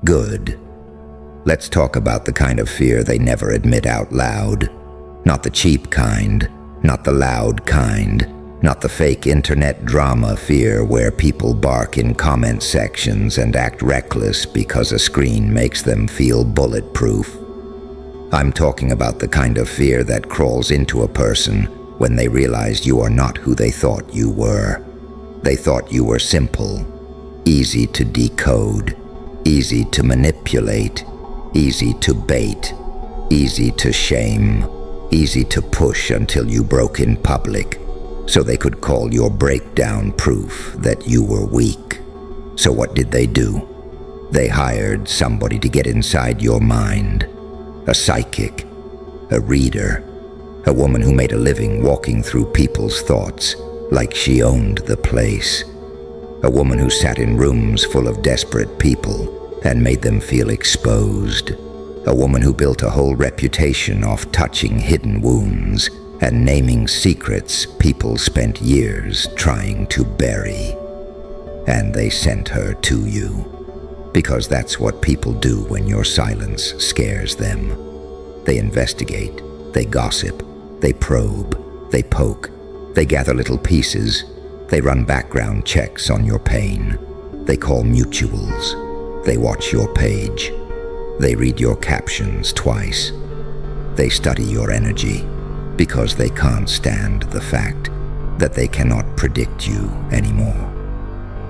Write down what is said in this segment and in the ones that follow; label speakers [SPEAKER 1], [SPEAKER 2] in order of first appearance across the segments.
[SPEAKER 1] Good. Let's talk about the kind of fear they never admit out loud. Not the cheap kind, not the loud kind, not the fake internet drama fear where people bark in comment sections and act reckless because a screen makes them feel bulletproof. I'm talking about the kind of fear that crawls into a person when they realize you are not who they thought you were. They thought you were simple, easy to decode, easy to manipulate, easy to bait, easy to shame, easy to push until you broke in public, so they could call your breakdown proof that you were weak. So what did they do? They hired somebody to get inside your mind. A psychic, a reader, a woman who made a living walking through people's thoughts like she owned the place. A woman who sat in rooms full of desperate people and made them feel exposed. A woman who built a whole reputation off touching hidden wounds and naming secrets people spent years trying to bury. And they sent her to you, because that's what people do when your silence scares them. They investigate, they gossip, they probe, they poke, they gather little pieces, they run background checks on your pain, they call mutuals, they watch your page, they read your captions twice, they study your energy, because they can't stand the fact that they cannot predict you anymore.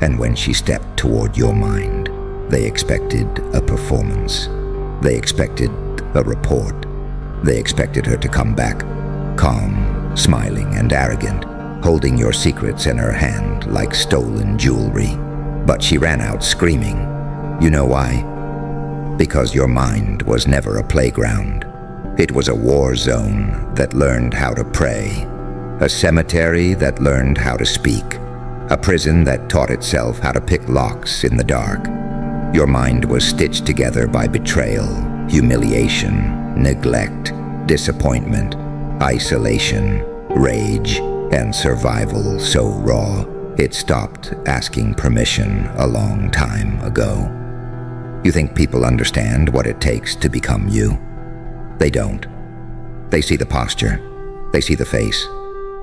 [SPEAKER 1] And when she stepped toward your mind, they expected a performance. They expected a report. They expected her to come back, calm, smiling, and arrogant, holding your secrets in her hand like stolen jewelry. But she ran out screaming. You know why? Because your mind was never a playground. It was a war zone that learned how to pray, a cemetery that learned how to speak, a prison that taught itself how to pick locks in the dark. Your mind was stitched together by betrayal, humiliation, neglect, disappointment, isolation, rage, and survival so raw it stopped asking permission a long time ago. You think people understand what it takes to become you? They don't. They see the posture. They see the face.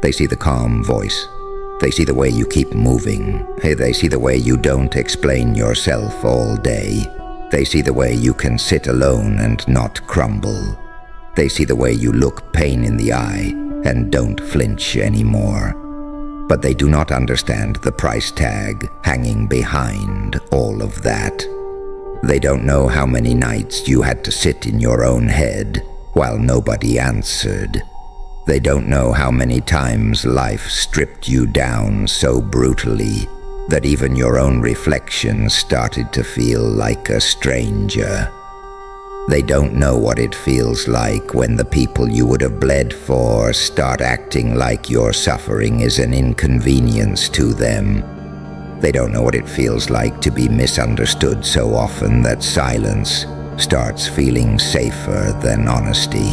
[SPEAKER 1] They see the calm voice. They see the way you keep moving. They see the way you don't explain yourself all day. They see the way you can sit alone and not crumble. They see the way you look pain in the eye and don't flinch anymore. But they do not understand the price tag hanging behind all of that. They don't know how many nights you had to sit in your own head while nobody answered. They don't know how many times life stripped you down so brutally that even your own reflection started to feel like a stranger. They don't know what it feels like when the people you would have bled for start acting like your suffering is an inconvenience to them. They don't know what it feels like to be misunderstood so often that silence starts feeling safer than honesty.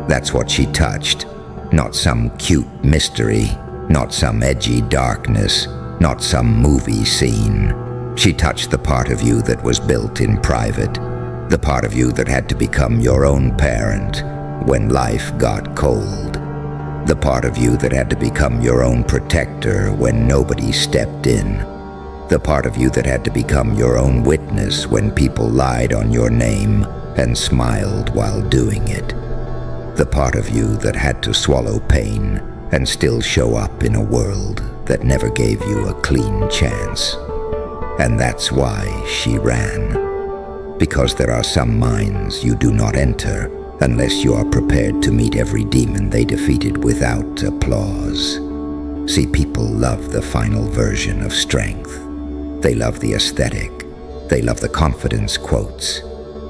[SPEAKER 1] That's what she touched. Not some cute mystery, not some edgy darkness, not some movie scene. She touched the part of you that was built in private, the part of you that had to become your own parent when life got cold, the part of you that had to become your own protector when nobody stepped in, the part of you that had to become your own witness when people lied on your name and smiled while doing it, the part of you that had to swallow pain and still show up in a world that never gave you a clean chance. And that's why she ran. Because there are some minds you do not enter unless you are prepared to meet every demon they defeated without applause. See, people love the final version of strength. They love the aesthetic. They love the confidence quotes.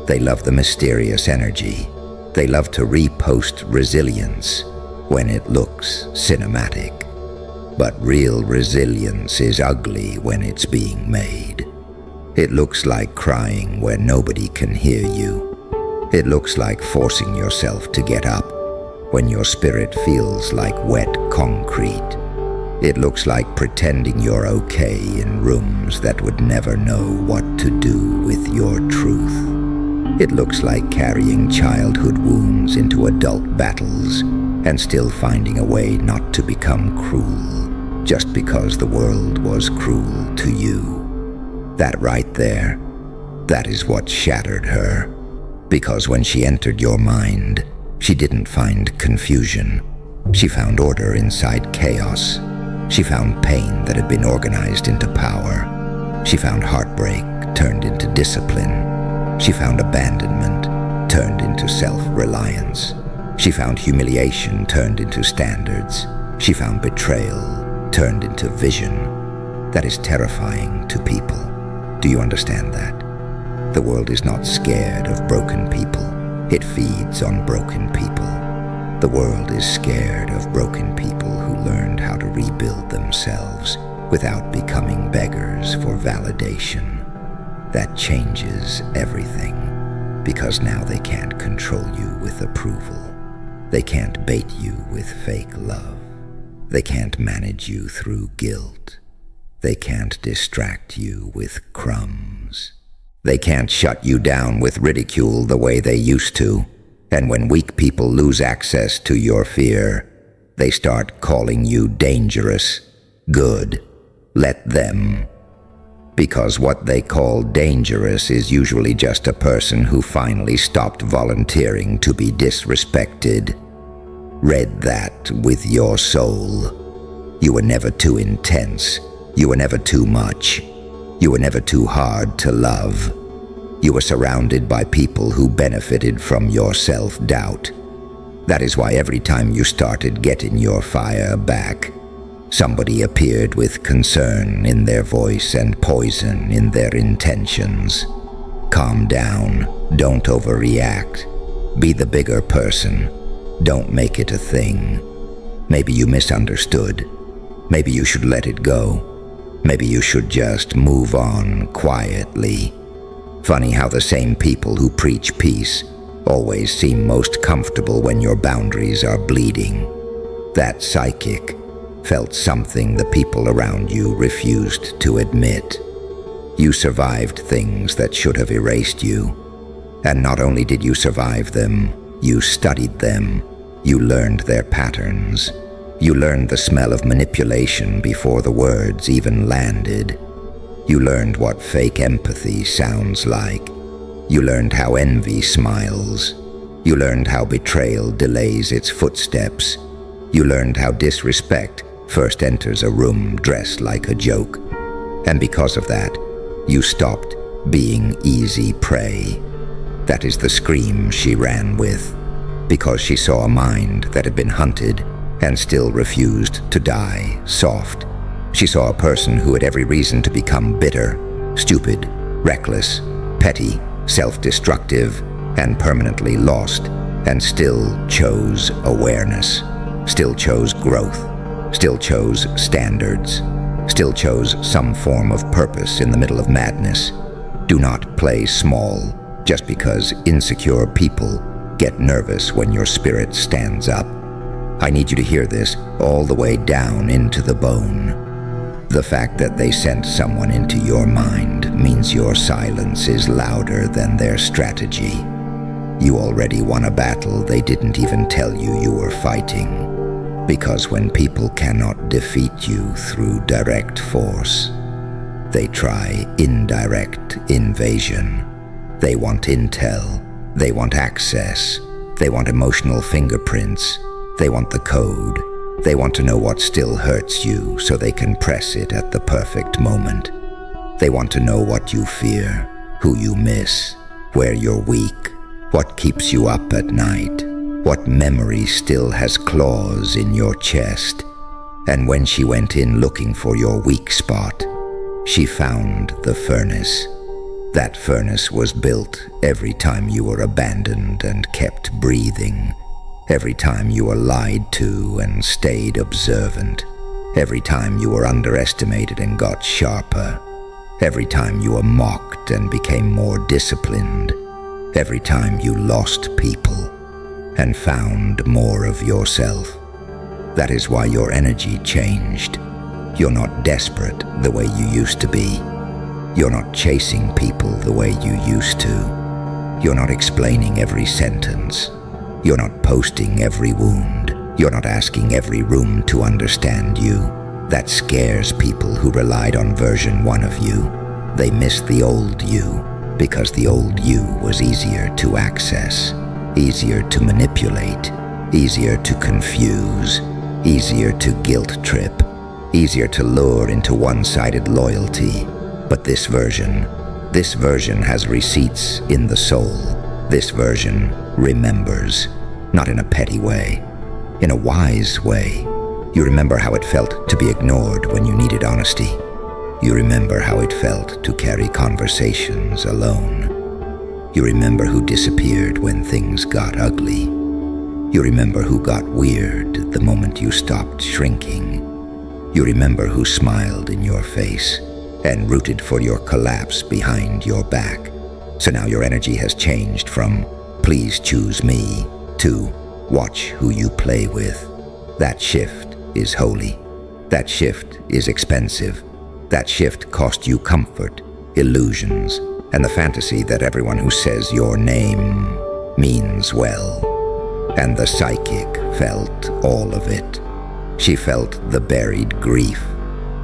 [SPEAKER 1] They love the mysterious energy. They love to repost resilience when it looks cinematic. But real resilience is ugly when it's being made. It looks like crying where nobody can hear you. It looks like forcing yourself to get up when your spirit feels like wet concrete. It looks like pretending you're okay in rooms that would never know what to do with your truth. It looks like carrying childhood wounds into adult battles and still finding a way not to become cruel just because the world was cruel to you. That right there, that is what shattered her. Because when she entered your mind, she didn't find confusion. She found order inside chaos. She found pain that had been organized into power. She found heartbreak turned into discipline. She found abandonment turned into self-reliance. She found humiliation turned into standards. She found betrayal turned into vision. That is terrifying to people. Do you understand that? The world is not scared of broken people. It feeds on broken people. The world is scared of broken people who learned how to rebuild themselves without becoming beggars for validation. That changes everything, because now they can't control you with approval. They can't bait you with fake love. They can't manage you through guilt. They can't distract you with crumbs. They can't shut you down with ridicule the way they used to. And when weak people lose access to your fear, they start calling you dangerous. Good. Let them. Because what they call dangerous is usually just a person who finally stopped volunteering to be disrespected. Read that with your soul. You were never too intense. You were never too much. You were never too hard to love. You were surrounded by people who benefited from your self-doubt. That is why every time you started getting your fire back, somebody appeared with concern in their voice and poison in their intentions. Calm down. Don't overreact. Be the bigger person. Don't make it a thing. Maybe you misunderstood. Maybe you should let it go. Maybe you should just move on quietly. Funny how the same people who preach peace always seem most comfortable when your boundaries are bleeding. That psychic felt something the people around you refused to admit. You survived things that should have erased you. And not only did you survive them, you studied them. You learned their patterns. You learned the smell of manipulation before the words even landed. You learned what fake empathy sounds like. You learned how envy smiles. You learned how betrayal delays its footsteps. You learned how disrespect first enters a room dressed like a joke. And because of that, you stopped being easy prey. That is the scream she ran with, because she saw a mind that had been hunted and still refused to die soft. She saw a person who had every reason to become bitter, stupid, reckless, petty, self-destructive, and permanently lost, and still chose awareness, still chose growth, still chose standards, still chose some form of purpose in the middle of madness. Do not play small just because insecure people get nervous when your spirit stands up. I need you to hear this all the way down into the bone. The fact that they sent someone into your mind means your silence is louder than their strategy. You already won a battle they didn't even tell you you were fighting. Because when people cannot defeat you through direct force, they try indirect invasion. They want intel. They want access. They want emotional fingerprints. They want the code. They want to know what still hurts you so they can press it at the perfect moment. They want to know what you fear, who you miss, where you're weak, what keeps you up at night, what memory still has claws in your chest. And when she went in looking for your weak spot, she found the furnace. That furnace was built every time you were abandoned and kept breathing. Every time you were lied to and stayed observant. Every time you were underestimated and got sharper. Every time you were mocked and became more disciplined. Every time you lost people and found more of yourself. That is why your energy changed. You're not desperate the way you used to be. You're not chasing people the way you used to. You're not explaining every sentence. You're not posting every wound. You're not asking every room to understand you. That scares people who relied on version 1 of you. They miss the old you because the old you was easier to access, easier to manipulate, easier to confuse, easier to guilt trip, easier to lure into one-sided loyalty. But this version has receipts in the soul. This version remembers, not in a petty way, in a wise way. You remember how it felt to be ignored when you needed honesty. You remember how it felt to carry conversations alone. You remember who disappeared when things got ugly. You remember who got weird the moment you stopped shrinking. You remember who smiled in your face and rooted for your collapse behind your back. So now your energy has changed from "please choose me" to "watch who you play with." That shift is holy. That shift is expensive. That shift cost you comfort, illusions, and the fantasy that everyone who says your name means well. And the psychic felt all of it. She felt the buried grief.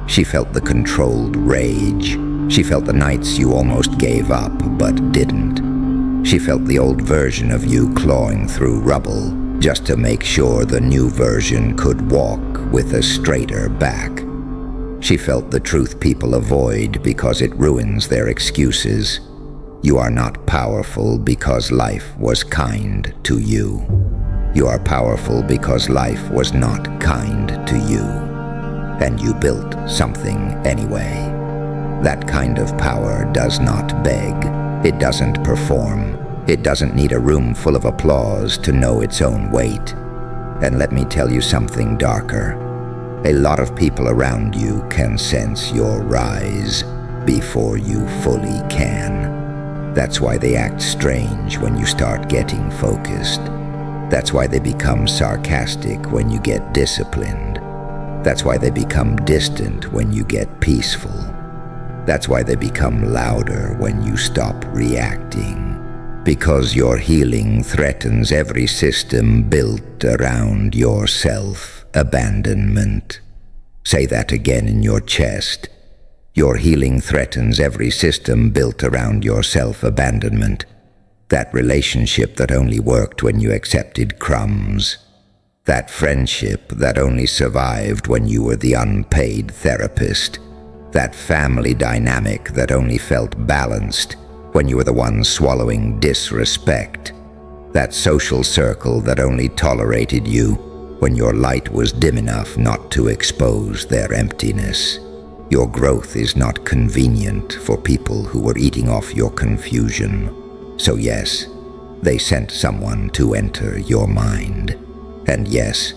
[SPEAKER 1] She felt the controlled rage. She felt the nights you almost gave up but didn't. She felt the old version of you clawing through rubble just to make sure the new version could walk with a straighter back. She felt the truth people avoid because it ruins their excuses. You are not powerful because life was kind to you. You are powerful because life was not kind to you. And you built something anyway. That kind of power does not beg. It doesn't perform. It doesn't need a room full of applause to know its own weight. And let me tell you something darker. A lot of people around you can sense your rise before you fully can. That's why they act strange when you start getting focused. That's why they become sarcastic when you get disciplined. That's why they become distant when you get peaceful. That's why they become louder when you stop reacting. Because your healing threatens every system built around your self-abandonment. Say that again in your chest. Your healing threatens every system built around your self-abandonment. That relationship that only worked when you accepted crumbs. That friendship that only survived when you were the unpaid therapist. That family dynamic that only felt balanced when you were the one swallowing disrespect. That social circle that only tolerated you when your light was dim enough not to expose their emptiness. Your growth is not convenient for people who were eating off your confusion. So yes, they sent someone to enter your mind. And yes,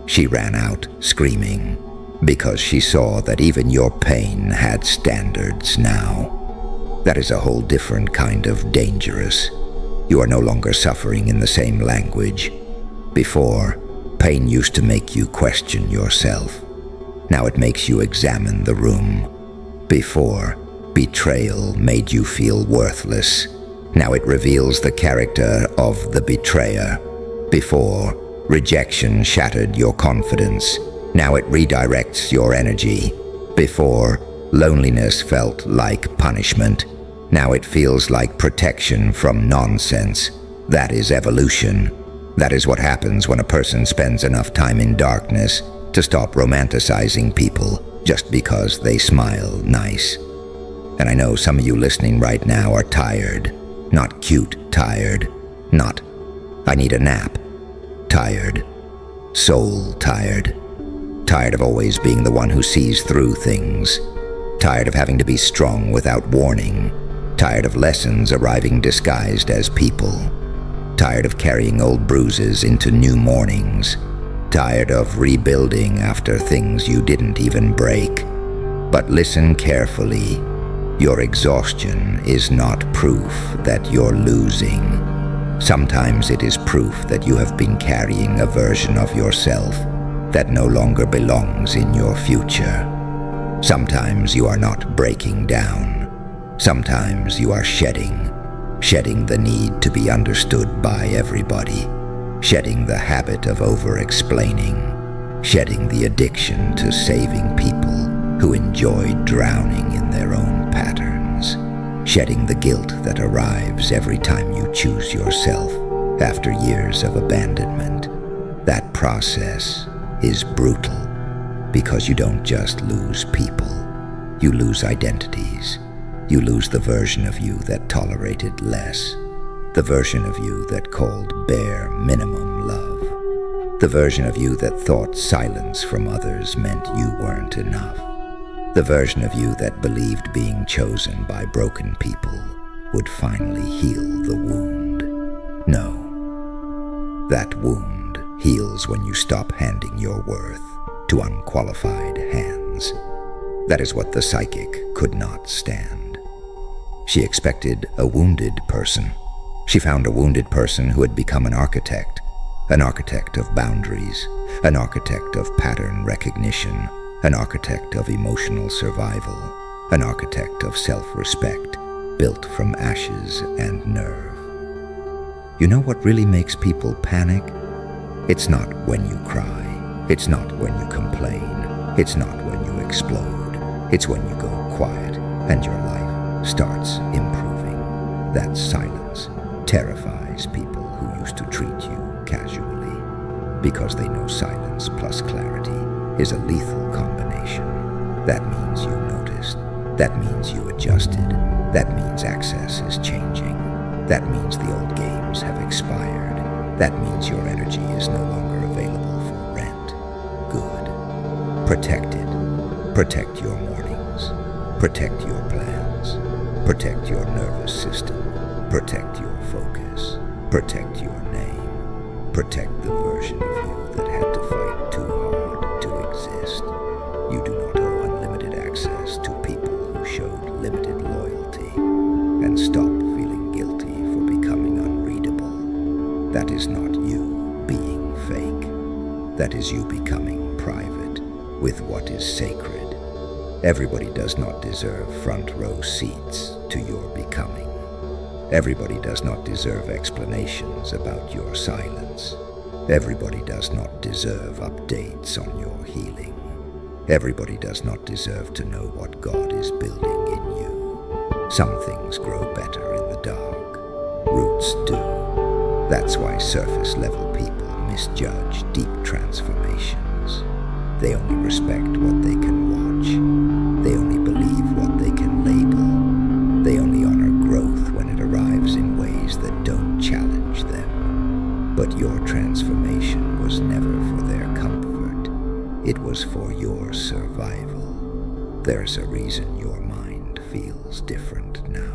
[SPEAKER 1] she ran out screaming because she saw that even your pain had standards now. That is a whole different kind of dangerous. You are no longer suffering in the same language. Before, pain used to make you question yourself. Now it makes you examine the room. Before, betrayal made you feel worthless. Now it reveals the character of the betrayer. Before, rejection shattered your confidence. Now it redirects your energy. Before, loneliness felt like punishment. Now it feels like protection from nonsense. That is evolution. That is what happens when a person spends enough time in darkness to stop romanticizing people just because they smile nice. And I know some of you listening right now are tired. Not cute tired. Not, I need a nap. Tired. Soul tired. Tired of always being the one who sees through things. Tired of having to be strong without warning. Tired of lessons arriving disguised as people. Tired of carrying old bruises into new mornings. Tired of rebuilding after things you didn't even break. But listen carefully. Your exhaustion is not proof that you're losing. Sometimes it is proof that you have been carrying a version of yourself that no longer belongs in your future. Sometimes you are not breaking down. Sometimes you are shedding the need to be understood by everybody, shedding the habit of over-explaining, shedding the addiction to saving people who enjoy drowning in their own patterns, shedding the guilt that arrives every time you choose yourself after years of abandonment. That process is brutal because you don't just lose people, you lose identities. You lose the version of you that tolerated less, the version of you that called bare minimum love, the version of you that thought silence from others meant you weren't enough, the version of you that believed being chosen by broken people would finally heal the wound. No, that wound heals when you stop handing your worth to unqualified hands. That is what the psychic could not stand. She expected a wounded person. She found a wounded person who had become an architect of boundaries, an architect of pattern recognition, an architect of emotional survival, an architect of self-respect, built from ashes and nerve. You know what really makes people panic? It's not when you cry. It's not when you complain. It's not when you explode. It's when you go quiet and your life starts improving. That silence terrifies people who used to treat you casually, because they know silence plus clarity is a lethal combination. That means you noticed. That means you adjusted. That means access is changing. That means the old games have expired. That means your energy is no longer available for rent. Good. Protect it. Protect your mornings. Protect your plans. Protect your nervous system. Protect your focus. Protect your name. Protect the version of you that had to fight too hard to exist. You do not owe unlimited access to people who showed limited loyalty. And stop feeling guilty for becoming unreadable. That is not you being fake. That is you becoming private with what is sacred. Everybody does not deserve front row seats to your becoming. Everybody does not deserve explanations about your silence. Everybody does not deserve updates on your healing. Everybody does not deserve to know what God is building in you. Some things grow better in the dark. Roots do. That's why surface level people misjudge deep transformations. They only respect what they can watch. They only believe what they can label. They only honor growth when it arrives in ways that don't challenge them. But your transformation was never for their comfort. It was for your survival. There's a reason your mind feels different now.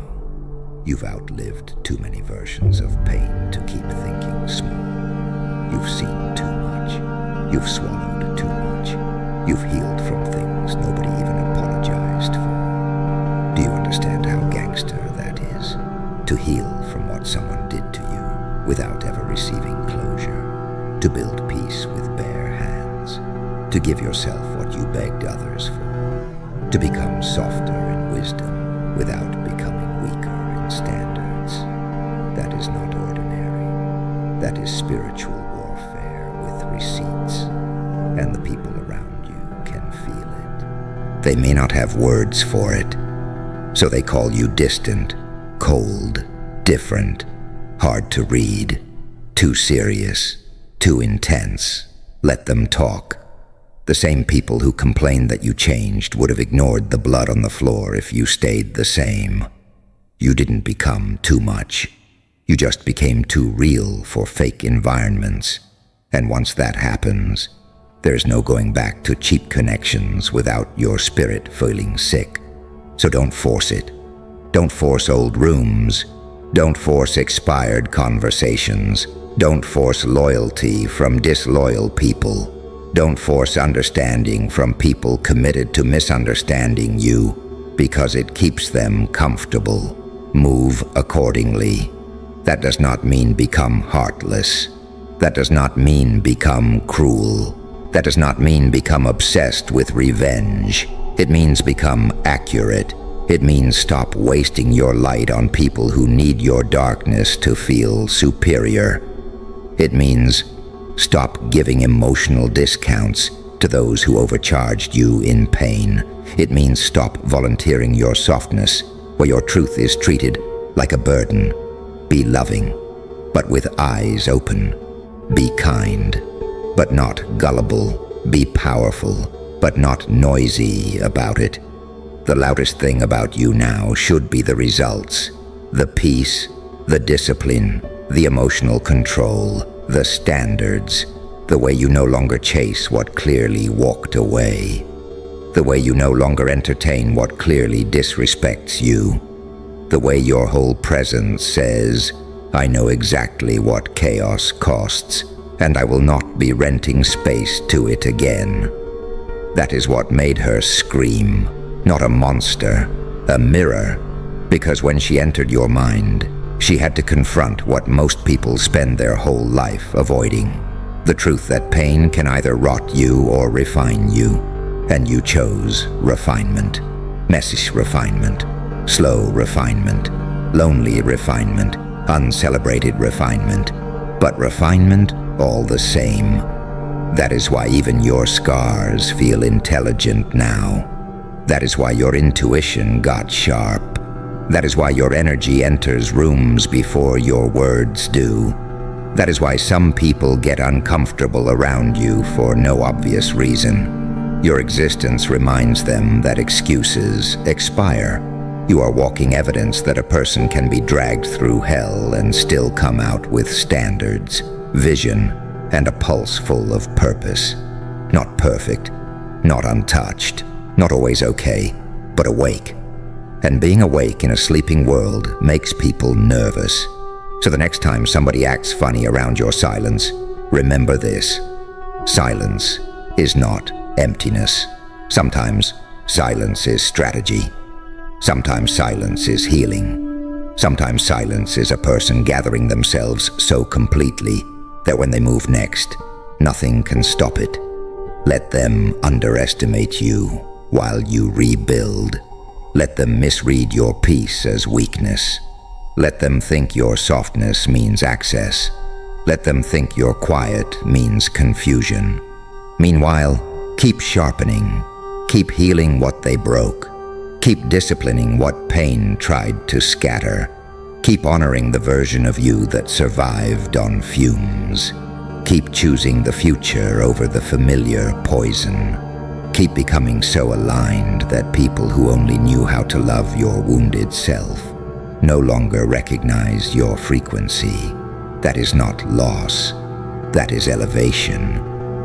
[SPEAKER 1] You've outlived too many versions of pain to keep thinking small. You've seen too much. You've swallowed too much. You've healed from things nobody even apologized for. Do you understand how gangster that is? To heal from what someone did to you without ever receiving closure. To build peace with bare hands. To give yourself what you begged others for. To become softer in wisdom without becoming weaker in standards. That is not ordinary. That is spiritual warfare with receipts. And the people around you can feel it. They may not have words for it, so they call you distant, cold, different, hard to read, too serious, too intense. Let them talk. The same people who complained that you changed would have ignored the blood on the floor if you stayed the same. You didn't become too much. You just became too real for fake environments. And once that happens, there's no going back to cheap connections without your spirit feeling sick. So don't force it. Don't force old rooms. Don't force expired conversations. Don't force loyalty from disloyal people. Don't force understanding from people committed to misunderstanding you because it keeps them comfortable. Move accordingly. That does not mean become heartless. That does not mean become cruel. That does not mean become obsessed with revenge. It means become accurate. It means stop wasting your light on people who need your darkness to feel superior. It means stop giving emotional discounts to those who overcharged you in pain. It means stop volunteering your softness where your truth is treated like a burden. Be loving, but with eyes open. Be kind, but not gullible. Be powerful, but not noisy about it. The loudest thing about you now should be the results, the peace, the discipline, the emotional control, the standards, the way you no longer chase what clearly walked away, the way you no longer entertain what clearly disrespects you, the way your whole presence says, I know exactly what chaos costs, and I will not be renting space to it again. That is what made her scream, not a monster, a mirror, because when she entered your mind, she had to confront what most people spend their whole life avoiding. The truth that pain can either rot you or refine you, and you chose refinement. Messy refinement, slow refinement, lonely refinement, uncelebrated refinement, but refinement all the same. That is why even your scars feel intelligent now. That is why your intuition got sharp. That is why your energy enters rooms before your words do. That is why some people get uncomfortable around you for no obvious reason. Your existence reminds them that excuses expire. You are walking evidence that a person can be dragged through hell and still come out with standards, vision, and a pulse full of purpose. Not perfect, not untouched, not always okay, but awake. And being awake in a sleeping world makes people nervous. So the next time somebody acts funny around your silence, remember this. Silence is not emptiness. Sometimes silence is strategy. Sometimes silence is healing. Sometimes silence is a person gathering themselves so completely that when they move next, nothing can stop it. Let them underestimate you while you rebuild. Let them misread your peace as weakness. Let them think your softness means access. Let them think your quiet means confusion. Meanwhile, keep sharpening. Keep healing what they broke. Keep disciplining what pain tried to scatter. Keep honoring the version of you that survived on fumes. Keep choosing the future over the familiar poison. Keep becoming so aligned that people who only knew how to love your wounded self no longer recognize your frequency. That is not loss. That is elevation.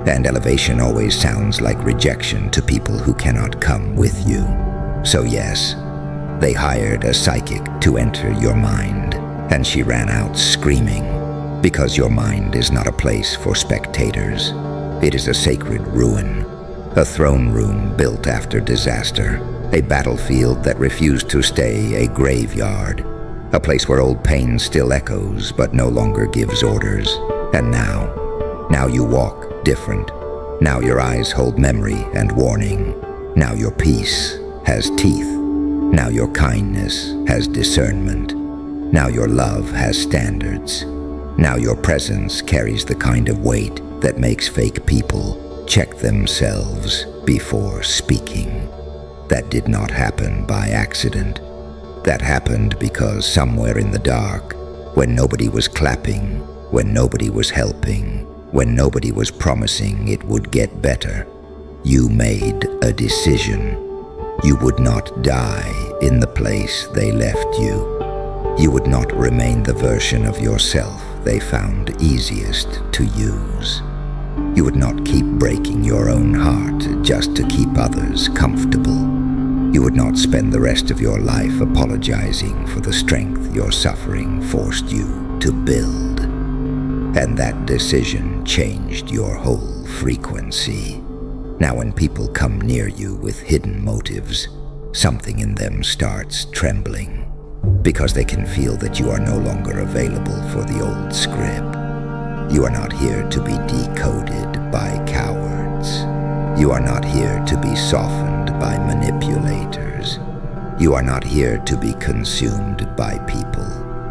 [SPEAKER 1] And elevation always sounds like rejection to people who cannot come with you. So yes, they hired a psychic to enter your mind, and she ran out screaming, because your mind is not a place for spectators. It is a sacred ruin, a throne room built after disaster, a battlefield that refused to stay a graveyard, a place where old pain still echoes but no longer gives orders. And now you walk different. Now your eyes hold memory and warning. Now your peace has teeth. Now your kindness has discernment. Now your love has standards. Now your presence carries the kind of weight that makes fake people check themselves before speaking. That did not happen by accident. That happened because somewhere in the dark, when nobody was clapping, when nobody was helping, when nobody was promising it would get better, you made a decision. You would not die in the place they left you. You would not remain the version of yourself they found easiest to use. You would not keep breaking your own heart just to keep others comfortable. You would not spend the rest of your life apologizing for the strength your suffering forced you to build. And that decision changed your whole frequency. Now when people come near you with hidden motives, something in them starts trembling, because they can feel that you are no longer available for the old script. You are not here to be decoded by cowards. You are not here to be softened by manipulators. You are not here to be consumed by people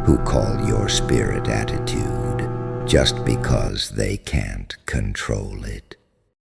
[SPEAKER 1] who call your spirit attitude just because they can't control it.